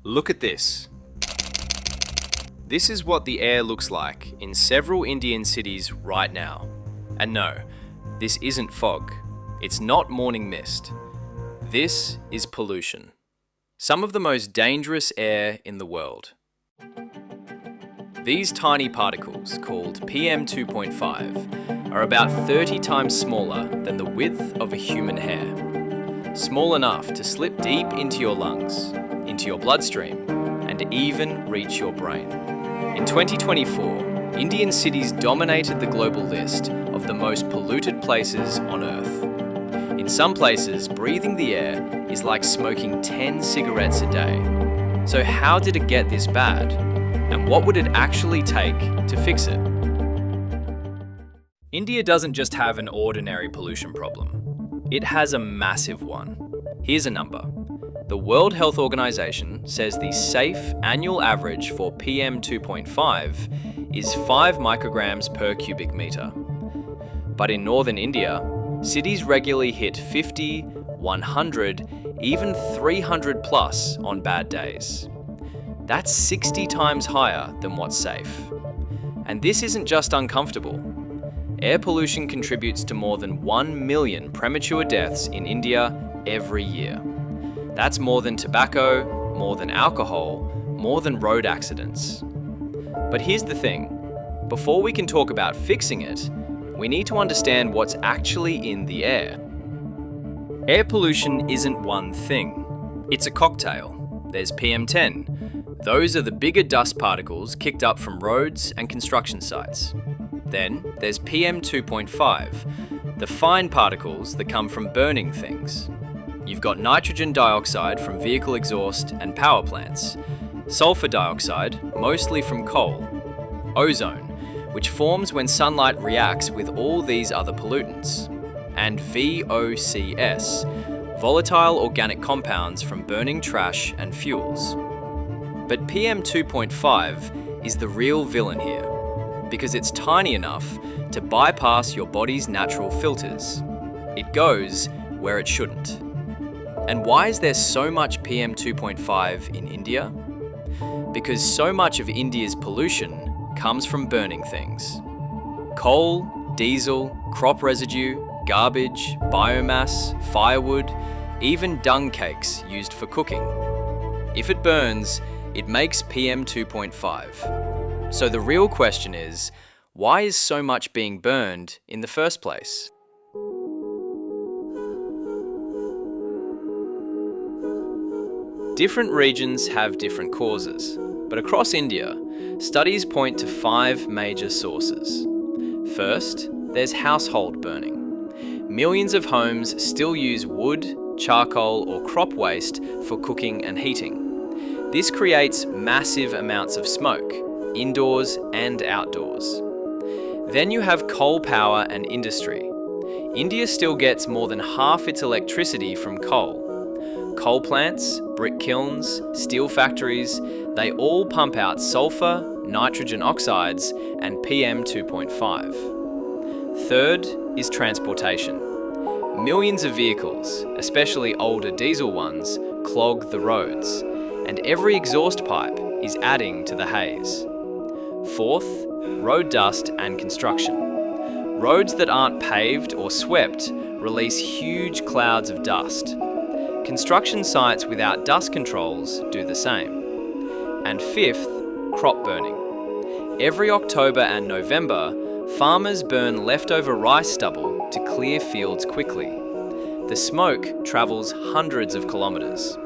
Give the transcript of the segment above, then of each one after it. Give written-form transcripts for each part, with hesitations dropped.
Look at this. This is what the air looks like in several Indian cities right now. And no, this isn't fog. It's not morning mist. This is pollution. Some of the most dangerous air in the world. These tiny particles, called PM2.5, are about 30 times smaller than the width of a human hair. Small enough to slip deep into your lungs, into your bloodstream, and even reach your brain. In 2024, Indian cities dominated the global list of the most polluted places on Earth. In some places, breathing the air is like smoking 10 cigarettes a day. So how did it get this bad? And what would it actually take to fix it? India doesn't just have an ordinary pollution problem. It has a massive one. Here's a number. The World Health Organization says the safe annual average for PM2.5 is 5 micrograms per cubic meter. But in northern India, cities regularly hit 50, 100, even 300 plus on bad days. That's 60 times higher than what's safe. And this isn't just uncomfortable. Air pollution contributes to more than 1 million premature deaths in India every year. That's more than tobacco, more than alcohol, more than road accidents. But here's the thing. Before we can talk about fixing it, we need to understand what's actually in the air. Air pollution isn't one thing. It's a cocktail. There's PM10. Those are the bigger dust particles kicked up from roads and construction sites. Then there's PM2.5, the fine particles that come from burning things. You've got nitrogen dioxide from vehicle exhaust and power plants, sulfur dioxide, mostly from coal, ozone, which forms when sunlight reacts with all these other pollutants, and VOCs, volatile organic compounds from burning trash and fuels. But PM2.5 is the real villain here, because it's tiny enough to bypass your body's natural filters. It goes where it shouldn't. And why is there so much PM2.5 in India? Because so much of India's pollution comes from burning things. Coal, diesel, crop residue, garbage, biomass, firewood, even dung cakes used for cooking. If it burns, it makes PM2.5. So the real question is, why is so much being burned in the first place? Different regions have different causes, but across India, studies point to 5 major sources. First, there's household burning. Millions of homes still use wood, charcoal, or crop waste for cooking and heating. This creates massive amounts of smoke, indoors and outdoors. Then you have coal power and industry. India still gets more than half its electricity from coal. Coal plants, brick kilns, steel factories, they all pump out sulfur, nitrogen oxides, and PM2.5. Third is transportation. Millions of vehicles, especially older diesel ones, clog the roads, and every exhaust pipe is adding to the haze. Fourth, road dust and construction. Roads that aren't paved or swept release huge clouds of dust. Construction sites without dust controls do the same. And fifth, crop burning. Every October and November, farmers burn leftover rice stubble to clear fields quickly. The smoke travels hundreds of kilometers.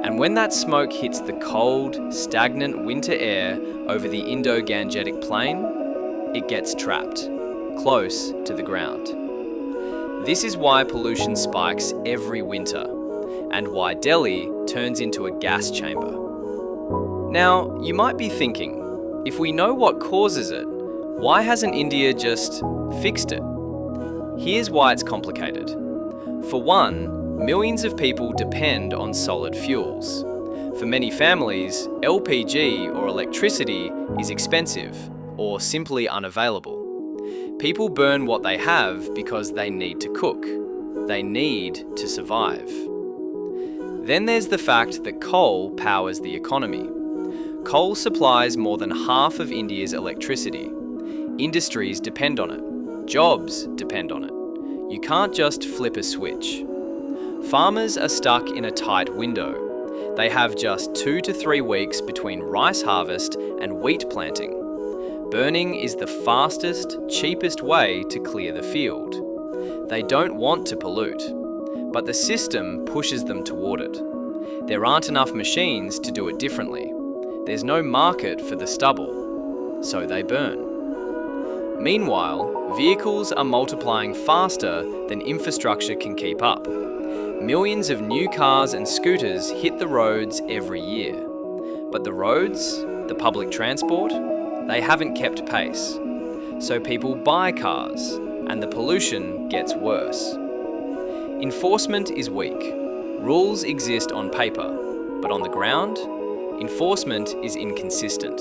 And when that smoke hits the cold, stagnant winter air over the Indo-Gangetic Plain, it gets trapped, close to the ground. This is why pollution spikes every winter, and why Delhi turns into a gas chamber. Now, you might be thinking, if we know what causes it, why hasn't India just fixed it? Here's why it's complicated. For one, millions of people depend on solid fuels. For many families, LPG or electricity is expensive or simply unavailable. People burn what they have because they need to cook. They need to survive. Then there's the fact that coal powers the economy. Coal supplies more than half of India's electricity. Industries depend on it. Jobs depend on it. You can't just flip a switch. Farmers are stuck in a tight window. They have just 2 to 3 weeks between rice harvest and wheat planting. Burning is the fastest, cheapest way to clear the field. They don't want to pollute, but the system pushes them toward it. There aren't enough machines to do it differently. There's no market for the stubble, so they burn. Meanwhile, vehicles are multiplying faster than infrastructure can keep up. Millions of new cars and scooters hit the roads every year. But the roads, the public transport, they haven't kept pace. So people buy cars, and the pollution gets worse. Enforcement is weak. Rules exist on paper, but on the ground, enforcement is inconsistent.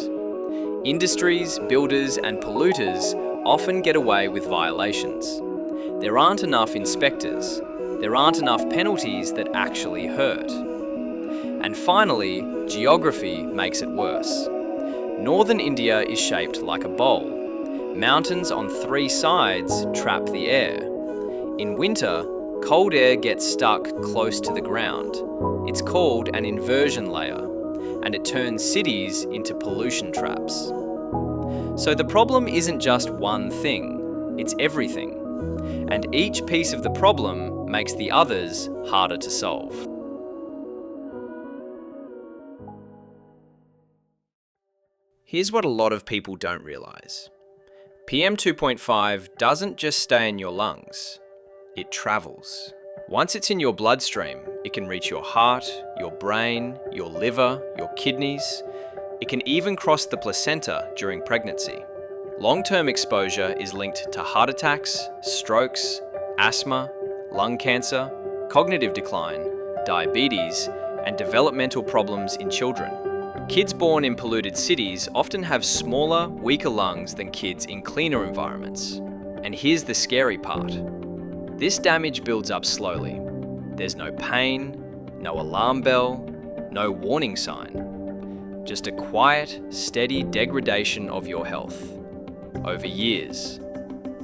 Industries, builders, and polluters often get away with violations. There aren't enough inspectors. There aren't enough penalties that actually hurt. And finally, geography makes it worse. Northern India is shaped like a bowl. Mountains on 3 sides trap the air. In winter, cold air gets stuck close to the ground. It's called an inversion layer, and it turns cities into pollution traps. So the problem isn't just one thing, it's everything. And each piece of the problem makes the others harder to solve. Here's what a lot of people don't realise. PM 2.5 doesn't just stay in your lungs, it travels. Once it's in your bloodstream, it can reach your heart, your brain, your liver, your kidneys. It can even cross the placenta during pregnancy. Long-term exposure is linked to heart attacks, strokes, asthma, lung cancer, cognitive decline, diabetes, and developmental problems in children. Kids born in polluted cities often have smaller, weaker lungs than kids in cleaner environments. And here's the scary part. This damage builds up slowly. There's no pain, no alarm bell, no warning sign. Just a quiet, steady degradation of your health. Over years.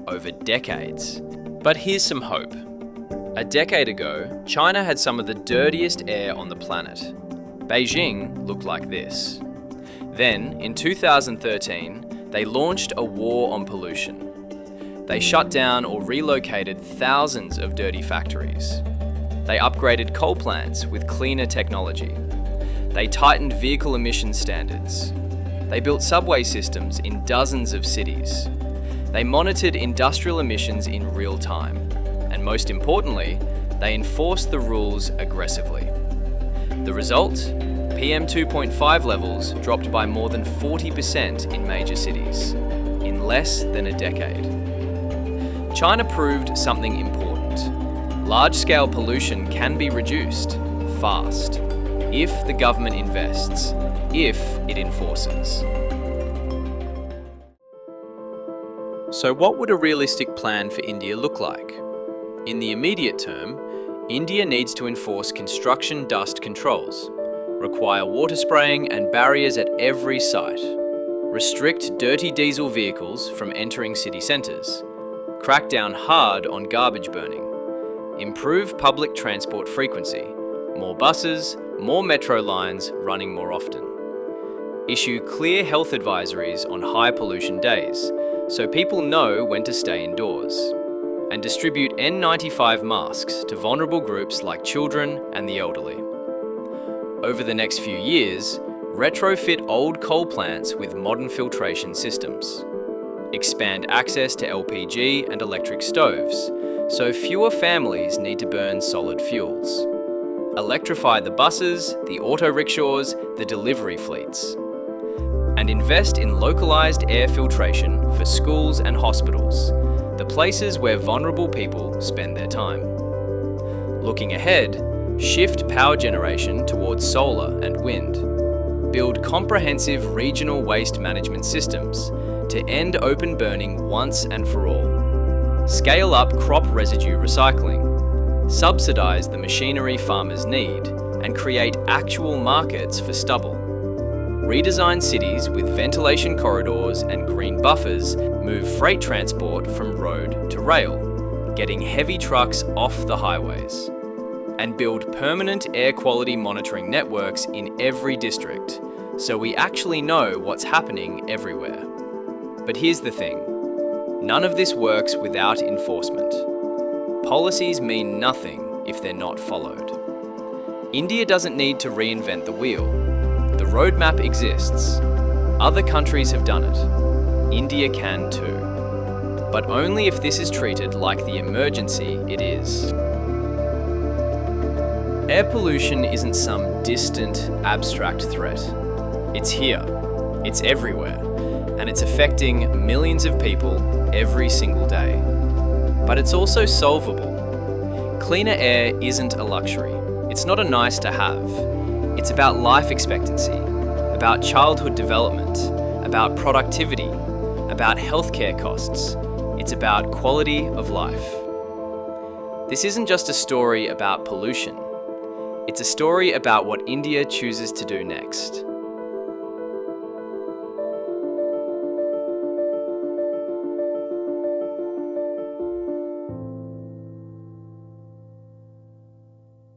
Over decades. But here's some hope. A decade ago, China had some of the dirtiest air on the planet. Beijing looked like this. Then, in 2013, they launched a war on pollution. They shut down or relocated thousands of dirty factories. They upgraded coal plants with cleaner technology. They tightened vehicle emission standards. They built subway systems in dozens of cities. They monitored industrial emissions in real time. And most importantly, they enforced the rules aggressively. The result? PM 2.5 levels dropped by more than 40% in major cities, in less than a decade. China proved something important. Large-scale pollution can be reduced, fast, if the government invests, if it enforces. So what would a realistic plan for India look like? In the immediate term, India needs to enforce construction dust controls, require water spraying and barriers at every site, restrict dirty diesel vehicles from entering city centres, crack down hard on garbage burning, improve public transport frequency, more buses, more metro lines running more often, issue clear health advisories on high pollution days so people know when to stay indoors, and distribute N95 masks to vulnerable groups like children and the elderly. Over the next few years, retrofit old coal plants with modern filtration systems. Expand access to LPG and electric stoves, so fewer families need to burn solid fuels. Electrify the buses, the auto rickshaws, the delivery fleets. And invest in localised air filtration for schools and hospitals, the places where vulnerable people spend their time. Looking ahead, shift power generation towards solar and wind. Build comprehensive regional waste management systems to end open burning once and for all. Scale up crop residue recycling. Subsidise the machinery farmers need and create actual markets for stubble. Redesign cities with ventilation corridors and green buffers move freight transport from road to rail, getting heavy trucks off the highways. And build permanent air quality monitoring networks in every district, so we actually know what's happening everywhere. But here's the thing. None of this works without enforcement. Policies mean nothing if they're not followed. India doesn't need to reinvent the wheel. The roadmap exists. Other countries have done it. India can too. But only if this is treated like the emergency it is. Air pollution isn't some distant, abstract threat. It's here. It's everywhere. And it's affecting millions of people every single day. But it's also solvable. Cleaner air isn't a luxury. It's not a nice to have. It's about life expectancy, about childhood development, about productivity, about healthcare costs. It's about quality of life. This isn't just a story about pollution. It's a story about what India chooses to do next.